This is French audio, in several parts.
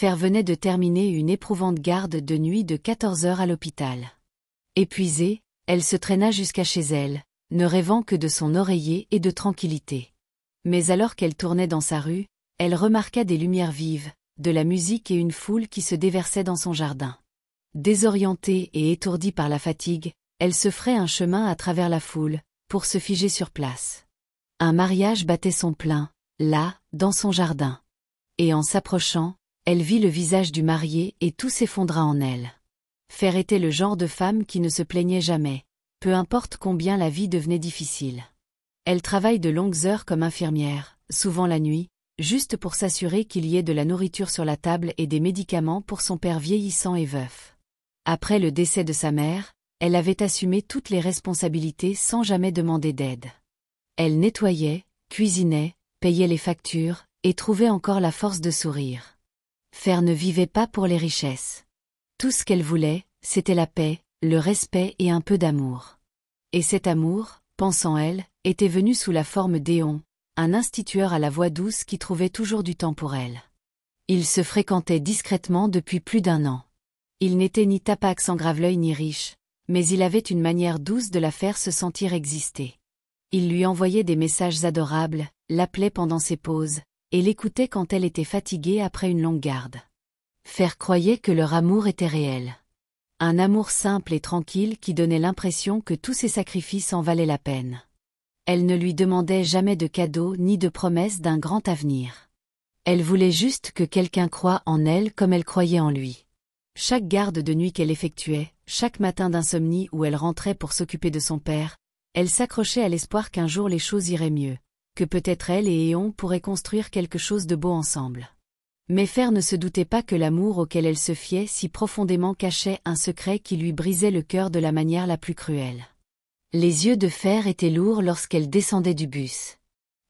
Fer venait de terminer une éprouvante garde de nuit de 14 heures à l'hôpital. Épuisée, elle se traîna jusqu'à chez elle, ne rêvant que de son oreiller et de tranquillité. Mais alors qu'elle tournait dans sa rue, elle remarqua des lumières vives, de la musique et une foule qui se déversait dans son jardin. Désorientée et étourdie par la fatigue, elle se fraye un chemin à travers la foule, pour se figer sur place. Un mariage battait son plein, là, dans son jardin. Et en s'approchant, elle vit le visage du marié et tout s'effondra en elle. Fer était le genre de femme qui ne se plaignait jamais, peu importe combien la vie devenait difficile. Elle travaille de longues heures comme infirmière, souvent la nuit, juste pour s'assurer qu'il y ait de la nourriture sur la table et des médicaments pour son père vieillissant et veuf. Après le décès de sa mère, elle avait assumé toutes les responsabilités sans jamais demander d'aide. Elle nettoyait, cuisinait, payait les factures, et trouvait encore la force de sourire. Fer ne vivait pas pour les richesses. Tout ce qu'elle voulait, c'était la paix, le respect et un peu d'amour. Et cet amour, pensant-elle, était venu sous la forme d'Éon, un instituteur à la voix douce qui trouvait toujours du temps pour elle. Ils se fréquentaient discrètement depuis plus d'1 an. Il n'était ni tapax en graveleuil ni riche, mais il avait une manière douce de la faire se sentir exister. Il lui envoyait des messages adorables, l'appelait pendant ses pauses, et l'écoutait quand elle était fatiguée après une longue garde. Fer croyait que leur amour était réel. Un amour simple et tranquille qui donnait l'impression que tous ses sacrifices en valaient la peine. Elle ne lui demandait jamais de cadeaux ni de promesses d'un grand avenir. Elle voulait juste que quelqu'un croie en elle comme elle croyait en lui. Chaque garde de nuit qu'elle effectuait, chaque matin d'insomnie où elle rentrait pour s'occuper de son père, elle s'accrochait à l'espoir qu'un jour les choses iraient mieux, que peut-être elle et Éon pourraient construire quelque chose de beau ensemble. Mais Fer ne se doutait pas que l'amour auquel elle se fiait si profondément cachait un secret qui lui brisait le cœur de la manière la plus cruelle. Les yeux de Fer étaient lourds lorsqu'elle descendait du bus.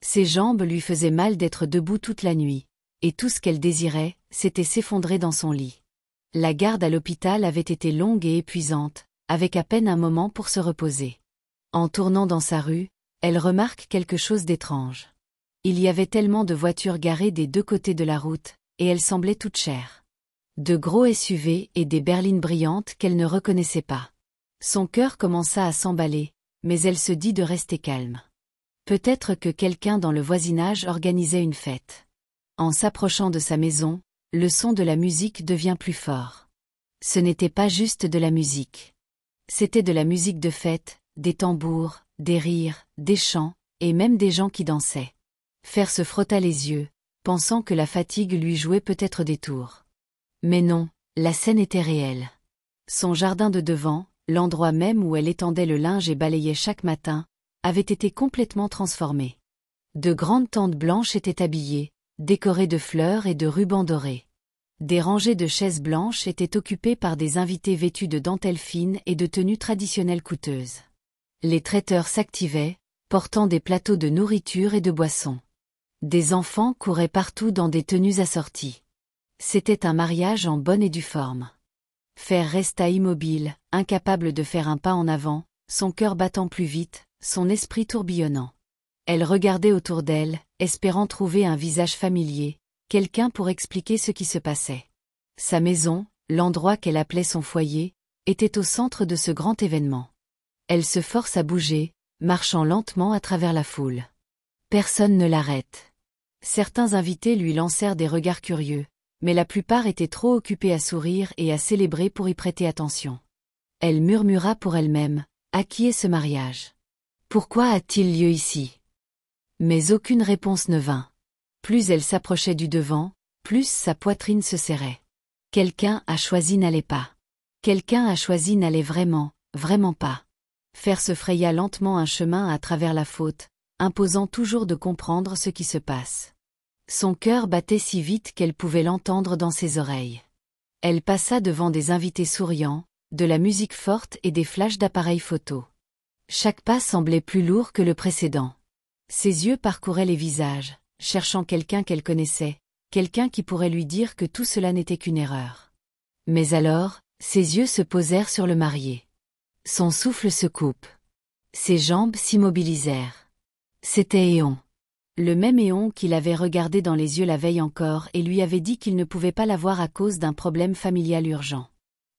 Ses jambes lui faisaient mal d'être debout toute la nuit, et tout ce qu'elle désirait, c'était s'effondrer dans son lit. La garde à l'hôpital avait été longue et épuisante, avec à peine un moment pour se reposer. En tournant dans sa rue, elle remarque quelque chose d'étrange. Il y avait tellement de voitures garées des deux côtés de la route, et elles semblaient toutes chères. De gros SUV et des berlines brillantes qu'elle ne reconnaissait pas. Son cœur commença à s'emballer, mais elle se dit de rester calme. Peut-être que quelqu'un dans le voisinage organisait une fête. En s'approchant de sa maison, le son de la musique devient plus fort. Ce n'était pas juste de la musique. C'était de la musique de fête, des tambours, des rires, des chants, et même des gens qui dansaient. Fer se frotta les yeux, pensant que la fatigue lui jouait peut-être des tours. Mais non, la scène était réelle. Son jardin de devant, l'endroit même où elle étendait le linge et balayait chaque matin, avait été complètement transformé. De grandes tentes blanches étaient habillées, décorées de fleurs et de rubans dorés. Des rangées de chaises blanches étaient occupées par des invités vêtus de dentelles fines et de tenues traditionnelles coûteuses. Les traiteurs s'activaient, portant des plateaux de nourriture et de boissons. Des enfants couraient partout dans des tenues assorties. C'était un mariage en bonne et due forme. Fer resta immobile, incapable de faire un pas en avant, son cœur battant plus vite, son esprit tourbillonnant. Elle regardait autour d'elle, espérant trouver un visage familier, quelqu'un pour expliquer ce qui se passait. Sa maison, l'endroit qu'elle appelait son foyer, était au centre de ce grand événement. Elle se force à bouger, marchant lentement à travers la foule. Personne ne l'arrête. Certains invités lui lancèrent des regards curieux, mais la plupart étaient trop occupés à sourire et à célébrer pour y prêter attention. Elle murmura pour elle-même, « À qui est ce mariage? Pourquoi a-t-il lieu ici ?» Mais aucune réponse ne vint. Plus elle s'approchait du devant, plus sa poitrine se serrait. Quelqu'un a choisi n'allait pas. Quelqu'un a choisi n'allait vraiment, vraiment pas. Fer se fraya lentement un chemin à travers la faute, imposant toujours de comprendre ce qui se passe. Son cœur battait si vite qu'elle pouvait l'entendre dans ses oreilles. Elle passa devant des invités souriants, de la musique forte et des flashs d'appareils photo. Chaque pas semblait plus lourd que le précédent. Ses yeux parcouraient les visages, cherchant quelqu'un qu'elle connaissait, quelqu'un qui pourrait lui dire que tout cela n'était qu'une erreur. Mais alors, ses yeux se posèrent sur le marié. Son souffle se coupe. Ses jambes s'immobilisèrent. C'était Éon. Le même Éon qui l'avait regardé dans les yeux la veille encore et lui avait dit qu'il ne pouvait pas la voir à cause d'un problème familial urgent.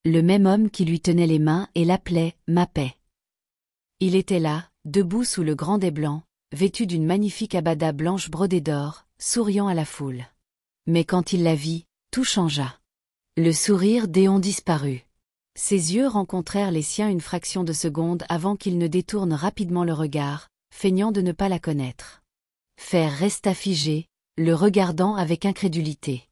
Le même homme qui lui tenait les mains et l'appelait « ma paix ». Il était là, debout sous le grand dais blanc, vêtu d'une magnifique abada blanche brodée d'or, souriant à la foule. Mais quand il la vit, tout changea. Le sourire d'Éon disparut. Ses yeux rencontrèrent les siens une fraction de seconde avant qu'il ne détourne rapidement le regard, feignant de ne pas la connaître. Fer resta figé, le regardant avec incrédulité.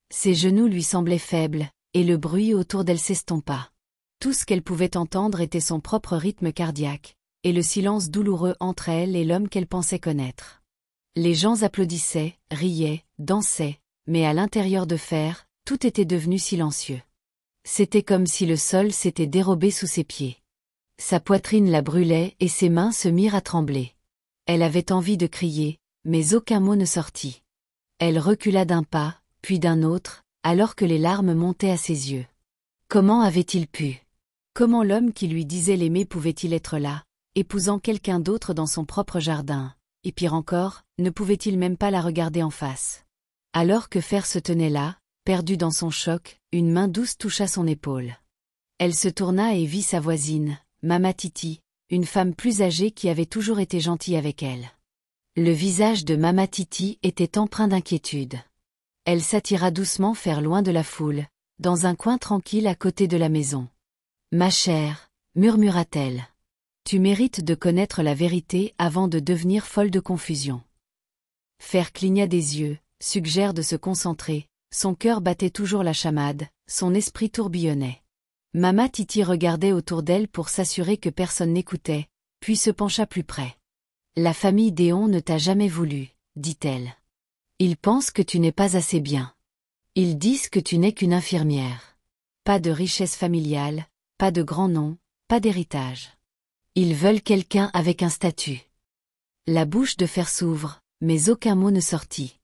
Ses genoux lui semblaient faibles, et le bruit autour d'elle s'estompa. Tout ce qu'elle pouvait entendre était son propre rythme cardiaque, et le silence douloureux entre elle et l'homme qu'elle pensait connaître. Les gens applaudissaient, riaient, dansaient, mais à l'intérieur de Fer, tout était devenu silencieux. C'était comme si le sol s'était dérobé sous ses pieds. Sa poitrine la brûlait et ses mains se mirent à trembler. Elle avait envie de crier, mais aucun mot ne sortit. Elle recula d'un pas, puis d'un autre, alors que les larmes montaient à ses yeux. Comment avait-il pu? Comment l'homme qui lui disait l'aimer pouvait-il être là, épousant quelqu'un d'autre dans son propre jardin, et pire encore, ne pouvait-il même pas la regarder en face? Alors que Fer se tenait là, perdu dans son choc, une main douce toucha son épaule. Elle se tourna et vit sa voisine, Mama Titi, une femme plus âgée qui avait toujours été gentille avec elle. Le visage de Mama Titi était empreint d'inquiétude. Elle s'attira doucement Fer loin de la foule, dans un coin tranquille à côté de la maison. « Ma chère, murmura-t-elle. Tu mérites de connaître la vérité avant de devenir folle de confusion. » Fer cligna des yeux, suggère de se concentrer, son cœur battait toujours la chamade, son esprit tourbillonnait. Mama Titi regardait autour d'elle pour s'assurer que personne n'écoutait, puis se pencha plus près. « La famille d'Éon ne t'a jamais voulu, dit-elle. Ils pensent que tu n'es pas assez bien. Ils disent que tu n'es qu'une infirmière. Pas de richesse familiale, pas de grand nom, pas d'héritage. Ils veulent quelqu'un avec un statut. » La bouche de Fer s'ouvre, mais aucun mot ne sortit.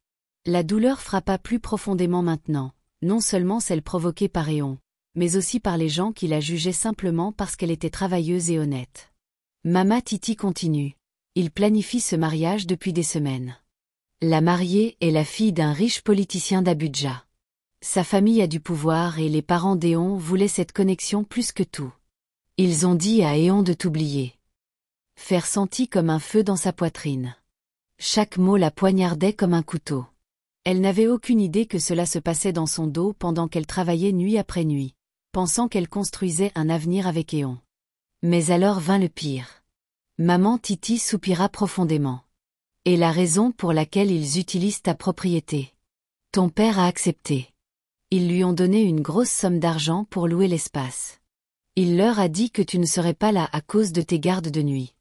La douleur frappa plus profondément maintenant, non seulement celle provoquée par Éon, mais aussi par les gens qui la jugeaient simplement parce qu'elle était travailleuse et honnête. Mama Titi continue. Il planifie ce mariage depuis des semaines. La mariée est la fille d'un riche politicien d'Abuja. Sa famille a du pouvoir et les parents d'Éon voulaient cette connexion plus que tout. Ils ont dit à Éon de t'oublier. Fer sentit comme un feu dans sa poitrine. Chaque mot la poignardait comme un couteau. Elle n'avait aucune idée que cela se passait dans son dos pendant qu'elle travaillait nuit après nuit, pensant qu'elle construisait un avenir avec Éon. Mais alors vint le pire. Maman Titi soupira profondément. Et la raison pour laquelle ils utilisent ta propriété. Ton père a accepté. Ils lui ont donné une grosse somme d'argent pour louer l'espace. Il leur a dit que tu ne serais pas là à cause de tes gardes de nuit.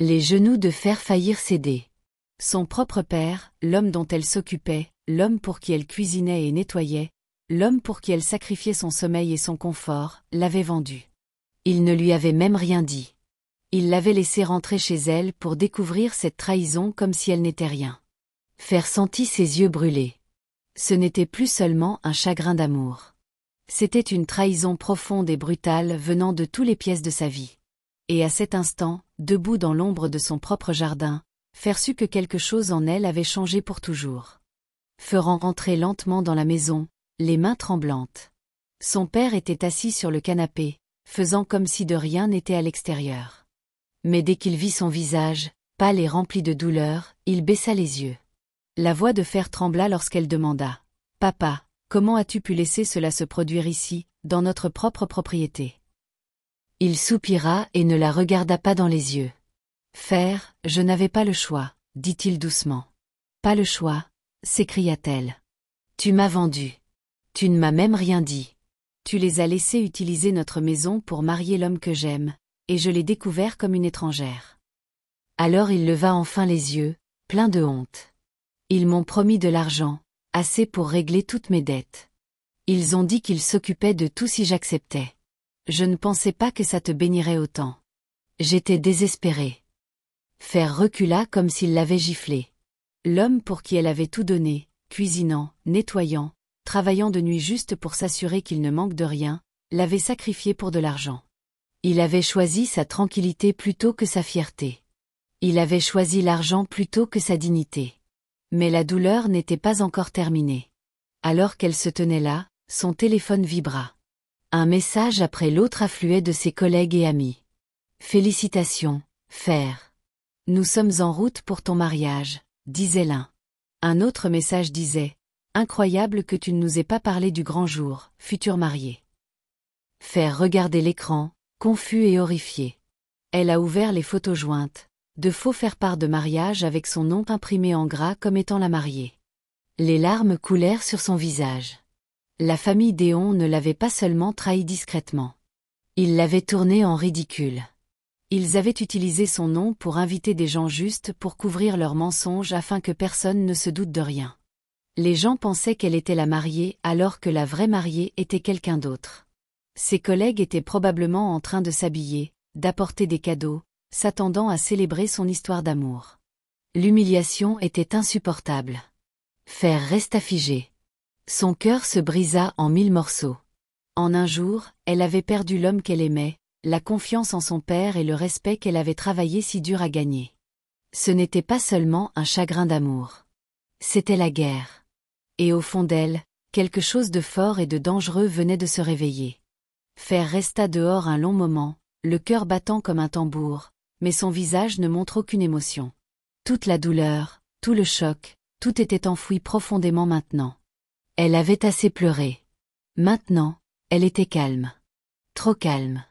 Les genoux de Fer faillirent céder. Son propre père, l'homme dont elle s'occupait, l'homme pour qui elle cuisinait et nettoyait, l'homme pour qui elle sacrifiait son sommeil et son confort, l'avait vendue. Il ne lui avait même rien dit. Il l'avait laissée rentrer chez elle pour découvrir cette trahison comme si elle n'était rien. Fer sentit ses yeux brûler. Ce n'était plus seulement un chagrin d'amour. C'était une trahison profonde et brutale venant de toutes les pièces de sa vie. Et à cet instant, debout dans l'ombre de son propre jardin, Fer sut que quelque chose en elle avait changé pour toujours. Ferant rentrer lentement dans la maison, les mains tremblantes. Son père était assis sur le canapé, faisant comme si de rien n'était à l'extérieur. Mais dès qu'il vit son visage, pâle et rempli de douleur, il baissa les yeux. La voix de Fer trembla lorsqu'elle demanda « Papa, comment as-tu pu laisser cela se produire ici, dans notre propre propriété ?» Il soupira et ne la regarda pas dans les yeux. « Fer, je n'avais pas le choix, » dit-il doucement. « Pas le choix ?» s'écria-t-elle. « Tu m'as vendu. Tu ne m'as même rien dit. Tu les as laissés utiliser notre maison pour marier l'homme que j'aime, et je l'ai découvert comme une étrangère. » Alors il leva enfin les yeux, plein de honte. « Ils m'ont promis de l'argent, assez pour régler toutes mes dettes. Ils ont dit qu'ils s'occupaient de tout si j'acceptais. Je ne pensais pas que ça te bénirait autant. J'étais désespérée. » Fer recula comme s'il l'avait giflé. L'homme pour qui elle avait tout donné, cuisinant, nettoyant, travaillant de nuit juste pour s'assurer qu'il ne manque de rien, l'avait sacrifié pour de l'argent. Il avait choisi sa tranquillité plutôt que sa fierté. Il avait choisi l'argent plutôt que sa dignité. Mais la douleur n'était pas encore terminée. Alors qu'elle se tenait là, son téléphone vibra. Un message après l'autre affluait de ses collègues et amis. Félicitations, Fer. Nous sommes en route pour ton mariage, disait l'un. Un autre message disait: incroyable que tu ne nous aies pas parlé du grand jour, futur marié. Fer regardait l'écran, confus et horrifié. Elle a ouvert les photos jointes, de faux faire-part de mariage avec son nom imprimé en gras comme étant la mariée. Les larmes coulèrent sur son visage. La famille Déon ne l'avait pas seulement trahi discrètement. Ils l'avaient tourné en ridicule. Ils avaient utilisé son nom pour inviter des gens justes pour couvrir leurs mensonges afin que personne ne se doute de rien. Les gens pensaient qu'elle était la mariée alors que la vraie mariée était quelqu'un d'autre. Ses collègues étaient probablement en train de s'habiller, d'apporter des cadeaux, s'attendant à célébrer son histoire d'amour. L'humiliation était insupportable. Fer resta figé. Son cœur se brisa en 1000 morceaux. En un jour, elle avait perdu l'homme qu'elle aimait, la confiance en son père et le respect qu'elle avait travaillé si dur à gagner. Ce n'était pas seulement un chagrin d'amour. C'était la guerre. Et au fond d'elle, quelque chose de fort et de dangereux venait de se réveiller. Fer resta dehors un long moment, le cœur battant comme un tambour, mais son visage ne montre aucune émotion. Toute la douleur, tout le choc, tout était enfoui profondément maintenant. Elle avait assez pleuré. Maintenant, elle était calme. Trop calme.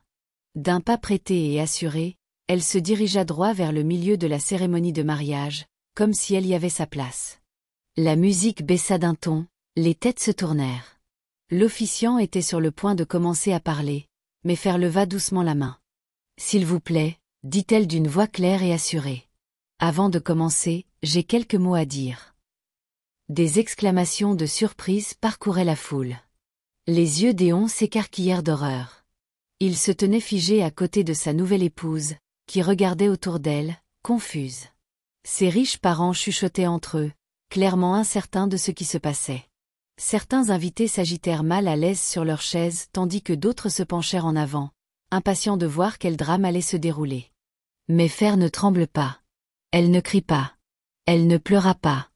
D'un pas prêté et assuré, elle se dirigea droit vers le milieu de la cérémonie de mariage, comme si elle y avait sa place. La musique baissa d'un ton, les têtes se tournèrent. L'officiant était sur le point de commencer à parler, mais Fer leva doucement la main. « S'il vous plaît », dit-elle d'une voix claire et assurée. « Avant de commencer, j'ai quelques mots à dire. » Des exclamations de surprise parcouraient la foule. Les yeux d'Éon s'écarquillèrent d'horreur. Il se tenait figé à côté de sa nouvelle épouse, qui regardait autour d'elle, confuse. Ses riches parents chuchotaient entre eux, clairement incertains de ce qui se passait. Certains invités s'agitèrent mal à l'aise sur leurs chaises tandis que d'autres se penchèrent en avant, impatients de voir quel drame allait se dérouler. Mais Fer ne tremble pas. Elle ne crie pas. Elle ne pleura pas.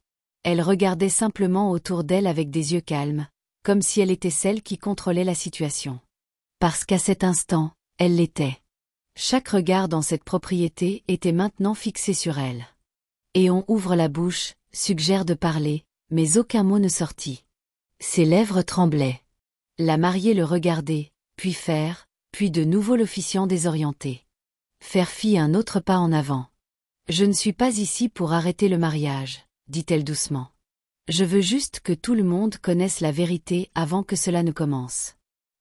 Elle regardait simplement autour d'elle avec des yeux calmes, comme si elle était celle qui contrôlait la situation. Parce qu'à cet instant, elle l'était. Chaque regard dans cette propriété était maintenant fixé sur elle. Éon ouvre la bouche, suggère de parler, mais aucun mot ne sortit. Ses lèvres tremblaient. La mariée le regardait, puis Fer, puis de nouveau l'officiant désorienté. Fer fit un autre pas en avant. « Je ne suis pas ici pour arrêter le mariage, » dit-elle doucement. « Je veux juste que tout le monde connaisse la vérité avant que cela ne commence.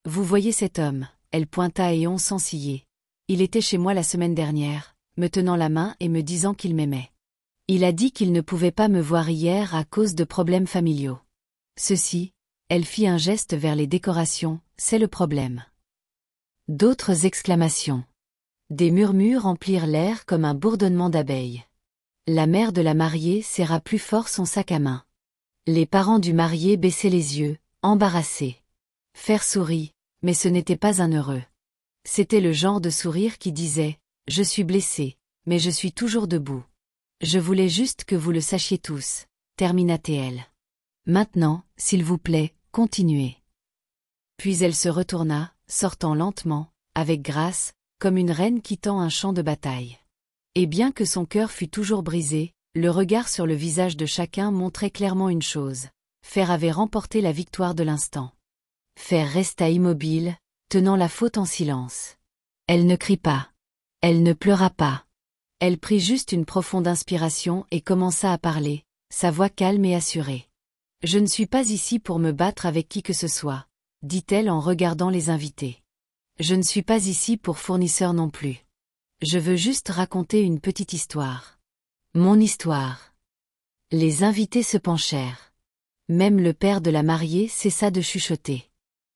Vous voyez cet homme, » elle pointa à Éon sans ciller. « Il était chez moi la semaine dernière, me tenant la main et me disant qu'il m'aimait. Il a dit qu'il ne pouvait pas me voir hier à cause de problèmes familiaux. Ceci, » elle fit un geste vers les décorations, « c'est le problème. » D'autres exclamations. Des murmures remplirent l'air comme un bourdonnement d'abeilles. La mère de la mariée serra plus fort son sac à main. Les parents du marié baissaient les yeux, embarrassés. Fer sourit, mais ce n'était pas un heureux. C'était le genre de sourire qui disait « Je suis blessé, mais je suis toujours debout. Je voulais juste que vous le sachiez tous », termina-t-elle. « Maintenant, s'il vous plaît, continuez. » Puis elle se retourna, sortant lentement, avec grâce, comme une reine quittant un champ de bataille. Et bien que son cœur fût toujours brisé, le regard sur le visage de chacun montrait clairement une chose. Fer avait remporté la victoire de l'instant. Fer resta immobile, tenant la faute en silence. Elle ne crie pas. Elle ne pleura pas. Elle prit juste une profonde inspiration et commença à parler, sa voix calme et assurée. « Je ne suis pas ici pour me battre avec qui que ce soit, » dit-elle en regardant les invités. « Je ne suis pas ici pour fournisseur non plus. Je veux juste raconter une petite histoire. Mon histoire. » Les invités se penchèrent. Même le père de la mariée cessa de chuchoter.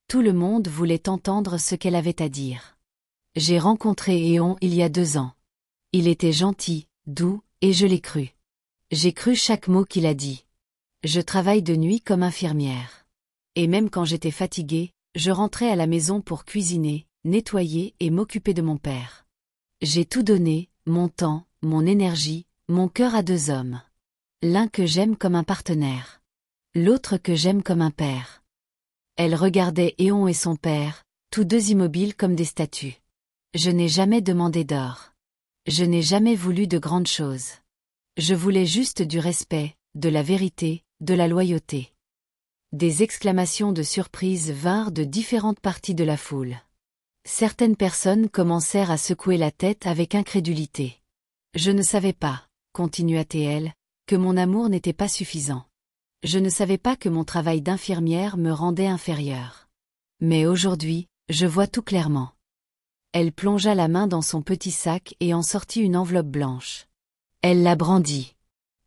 Tout le monde voulait entendre ce qu'elle avait à dire. « J'ai rencontré Éon il y a 2 ans. Il était gentil, doux, et je l'ai cru. J'ai cru chaque mot qu'il a dit. Je travaille de nuit comme infirmière. Et même quand j'étais fatiguée, je rentrais à la maison pour cuisiner, nettoyer et m'occuper de mon père. J'ai tout donné, mon temps, mon énergie, mon cœur à 2 hommes. L'un que j'aime comme un partenaire. L'autre que j'aime comme un père. Elle regardait Éon et son père, tous deux immobiles comme des statues. Je n'ai jamais demandé d'or. Je n'ai jamais voulu de grandes choses. Je voulais juste du respect, de la vérité, de la loyauté. Des exclamations de surprise vinrent de différentes parties de la foule. Certaines personnes commencèrent à secouer la tête avec incrédulité. Je ne savais pas, continua-t-elle, que mon amour n'était pas suffisant. Je ne savais pas que mon travail d'infirmière me rendait inférieure. Mais aujourd'hui, je vois tout clairement. Elle plongea la main dans son petit sac et en sortit une enveloppe blanche. Elle la brandit.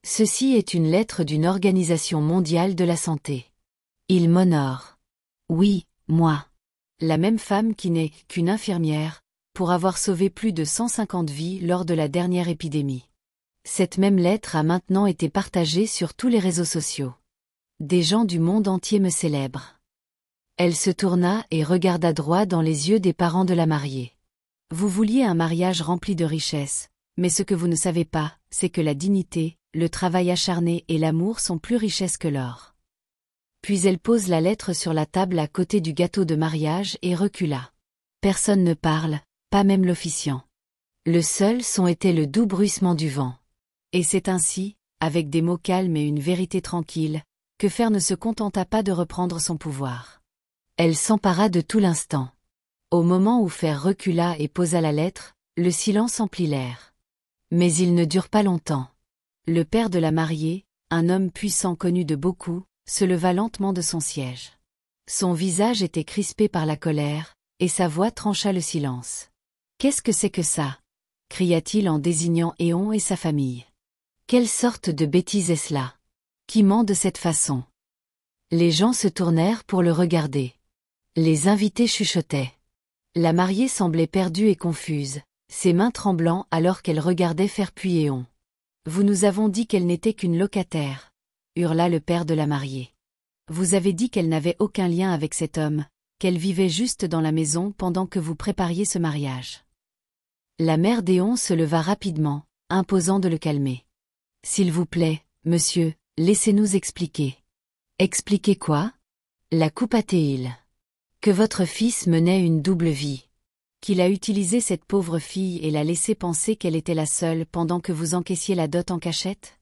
Ceci est une lettre d'une organisation mondiale de la santé. Il m'honore. Oui, moi. La même femme qui n'est qu'une infirmière, pour avoir sauvé plus de 150 vies lors de la dernière épidémie. Cette même lettre a maintenant été partagée sur tous les réseaux sociaux. Des gens du monde entier me célèbrent. Elle se tourna et regarda droit dans les yeux des parents de la mariée. Vous vouliez un mariage rempli de richesses, mais ce que vous ne savez pas, c'est que la dignité, le travail acharné et l'amour sont plus richesses que l'or. Puis elle pose la lettre sur la table à côté du gâteau de mariage et recula. Personne ne parle, pas même l'officiant. Le seul son était le doux bruissement du vent. Et c'est ainsi, avec des mots calmes et une vérité tranquille, que Fer ne se contenta pas de reprendre son pouvoir. Elle s'empara de tout l'instant. Au moment où Fer recula et posa la lettre, le silence emplit l'air. Mais il ne dure pas longtemps. Le père de la mariée, un homme puissant connu de beaucoup, se leva lentement de son siège. Son visage était crispé par la colère, et sa voix trancha le silence. « Qu'est-ce que c'est que ça » cria-t-il en désignant Éon et sa famille. « Quelle sorte de bêtise est-ce là ? Qui ment de cette façon ?» Les gens se tournèrent pour le regarder. Les invités chuchotaient. La mariée semblait perdue et confuse, ses mains tremblant alors qu'elle regardait Fer puis Éon. « Vous nous avons dit qu'elle n'était qu'une locataire » hurla le père de la mariée. « Vous avez dit qu'elle n'avait aucun lien avec cet homme, qu'elle vivait juste dans la maison pendant que vous prépariez ce mariage. » La mère d'Éon se leva rapidement, imposant de le calmer. « S'il vous plaît, monsieur, laissez-nous expliquer. »« Expliquer quoi » La coupa-t-il. « Que votre fils menait une double vie. Qu'il a utilisé cette pauvre fille et l'a laissé penser qu'elle était la seule pendant que vous encaissiez la dot en cachette ?»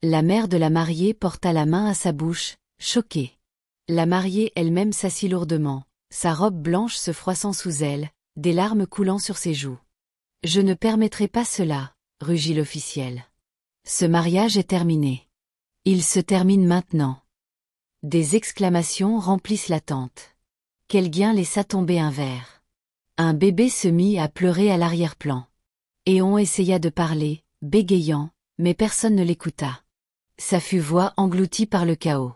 La mère de la mariée porta la main à sa bouche, choquée. La mariée elle-même s'assit lourdement, sa robe blanche se froissant sous elle, des larmes coulant sur ses joues. « Je ne permettrai pas cela, » rugit l'officiel. « Ce mariage est terminé. Il se termine maintenant. » Des exclamations remplissent la tente. Quelqu'un laissa tomber un verre. Un bébé se mit à pleurer à l'arrière-plan. Éon essaya de parler, bégayant, mais personne ne l'écouta. Sa voix engloutie par le chaos.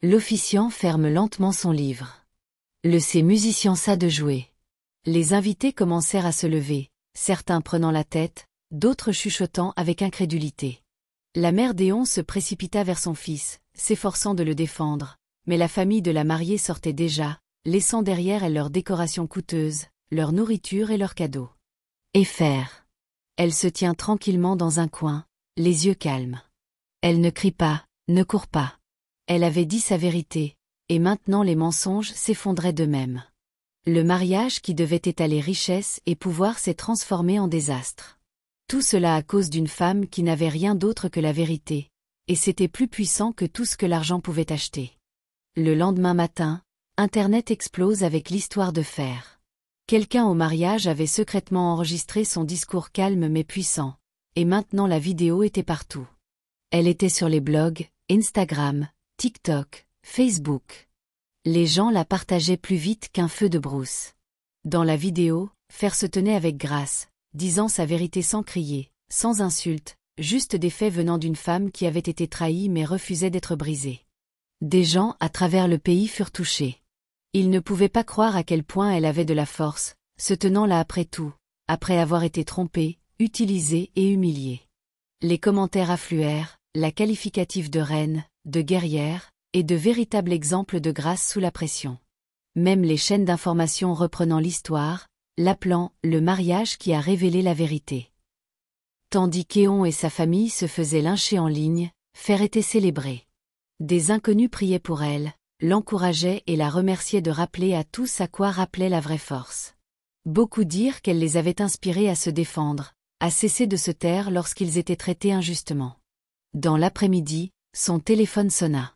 L'officiant ferme lentement son livre. Ses musiciens cessa de jouer. Les invités commencèrent à se lever, certains prenant la tête, d'autres chuchotant avec incrédulité. La mère d'Éon se précipita vers son fils, s'efforçant de le défendre, mais la famille de la mariée sortait déjà, laissant derrière elle leurs décorations coûteuses, leur nourriture et leurs cadeaux. Et Fer. Elle se tient tranquillement dans un coin, les yeux calmes. Elle ne crie pas, ne court pas. Elle avait dit sa vérité, et maintenant les mensonges s'effondraient d'eux-mêmes. Le mariage qui devait étaler richesse et pouvoir s'est transformé en désastre. Tout cela à cause d'une femme qui n'avait rien d'autre que la vérité, et c'était plus puissant que tout ce que l'argent pouvait acheter. Le lendemain matin, Internet explose avec l'histoire de Fer. Quelqu'un au mariage avait secrètement enregistré son discours calme mais puissant, et maintenant la vidéo était partout. Elle était sur les blogs, Instagram, TikTok, Facebook. Les gens la partageaient plus vite qu'un feu de brousse. Dans la vidéo, Fer se tenait avec grâce, disant sa vérité sans crier, sans insulte, juste des faits venant d'une femme qui avait été trahie mais refusait d'être brisée. Des gens à travers le pays furent touchés. Ils ne pouvaient pas croire à quel point elle avait de la force, se tenant là après tout, après avoir été trompée, utilisée et humiliée. Les commentaires affluèrent, la qualificative de reine, de guerrière, et de véritables exemples de grâce sous la pression. Même les chaînes d'information reprenant l'histoire, l'appelant « le mariage qui a révélé la vérité ». Tandis qu'Éon et sa famille se faisaient lyncher en ligne, Fer était célébrée. Des inconnus priaient pour elle, l'encourageaient et la remerciaient de rappeler à tous à quoi rappelait la vraie force. Beaucoup dirent qu'elle les avait inspirés à se défendre, à cesser de se taire lorsqu'ils étaient traités injustement. Dans l'après-midi, son téléphone sonna.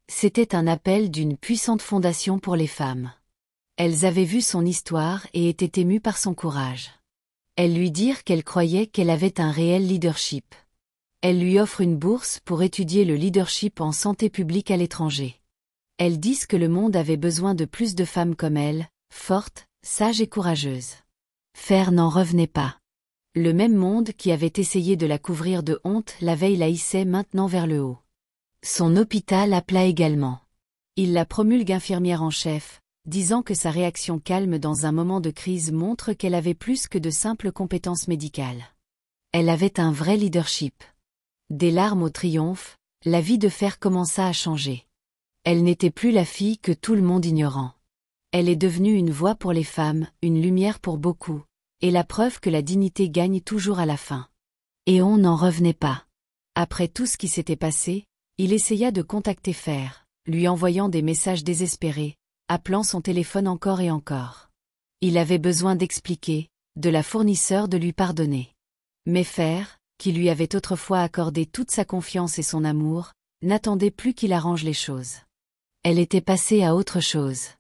C'était un appel d'une puissante fondation pour les femmes. Elles avaient vu son histoire et étaient émues par son courage. Elles lui dirent qu'elles croyaient qu'elle avait un réel leadership. Elles lui offrent une bourse pour étudier le leadership en santé publique à l'étranger. Elles disent que le monde avait besoin de plus de femmes comme elle, fortes, sages et courageuses. Fer n'en revenait pas. Le même monde qui avait essayé de la couvrir de honte la veille la hissait maintenant vers le haut. Son hôpital appela également. Il la promulgue infirmière en chef, disant que sa réaction calme dans un moment de crise montre qu'elle avait plus que de simples compétences médicales. Elle avait un vrai leadership. Des larmes au triomphe, la vie de Fer commença à changer. Elle n'était plus la fille que tout le monde ignorant. Elle est devenue une voix pour les femmes, une lumière pour beaucoup, et la preuve que la dignité gagne toujours à la fin. Et on n'en revenait pas. Après tout ce qui s'était passé, il essaya de contacter Fer, lui envoyant des messages désespérés, appelant son téléphone encore et encore. Il avait besoin d'expliquer, de la fournisseur de lui pardonner. Mais Fer, qui lui avait autrefois accordé toute sa confiance et son amour, n'attendait plus qu'il arrange les choses. Elle était passée à autre chose.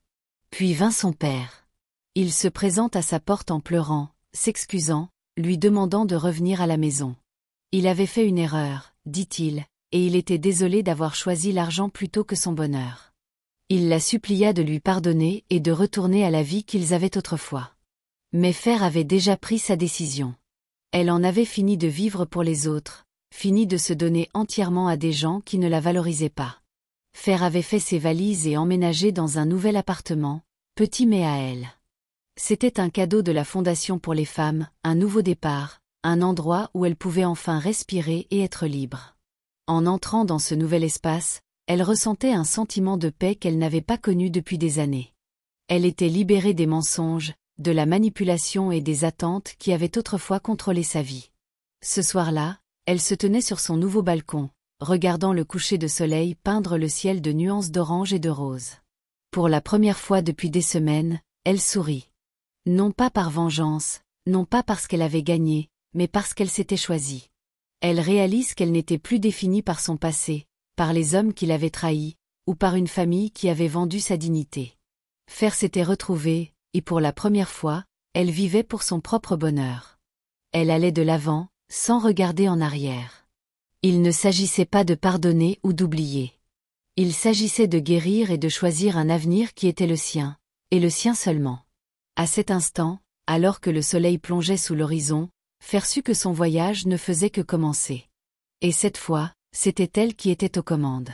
Puis vint son père. Il se présente à sa porte en pleurant, s'excusant, lui demandant de revenir à la maison. Il avait fait une erreur, dit-il, et il était désolé d'avoir choisi l'argent plutôt que son bonheur. Il la supplia de lui pardonner et de retourner à la vie qu'ils avaient autrefois. Mais Fer avait déjà pris sa décision. Elle en avait fini de vivre pour les autres, fini de se donner entièrement à des gens qui ne la valorisaient pas. Fer avait fait ses valises et emménagé dans un nouvel appartement, petit mais à elle. C'était un cadeau de la Fondation pour les femmes, un nouveau départ, un endroit où elle pouvait enfin respirer et être libre. En entrant dans ce nouvel espace, elle ressentait un sentiment de paix qu'elle n'avait pas connu depuis des années. Elle était libérée des mensonges, de la manipulation et des attentes qui avaient autrefois contrôlé sa vie. Ce soir-là, elle se tenait sur son nouveau balcon, regardant le coucher de soleil peindre le ciel de nuances d'orange et de rose. Pour la première fois depuis des semaines, elle sourit. Non pas par vengeance, non pas parce qu'elle avait gagné, mais parce qu'elle s'était choisie. Elle réalise qu'elle n'était plus définie par son passé, par les hommes qui l'avaient trahie, ou par une famille qui avait vendu sa dignité. Fer s'était retrouvée, et pour la première fois, elle vivait pour son propre bonheur. Elle allait de l'avant, sans regarder en arrière. Il ne s'agissait pas de pardonner ou d'oublier. Il s'agissait de guérir et de choisir un avenir qui était le sien, et le sien seulement. À cet instant, alors que le soleil plongeait sous l'horizon, Fer sut que son voyage ne faisait que commencer. Et cette fois, c'était elle qui était aux commandes.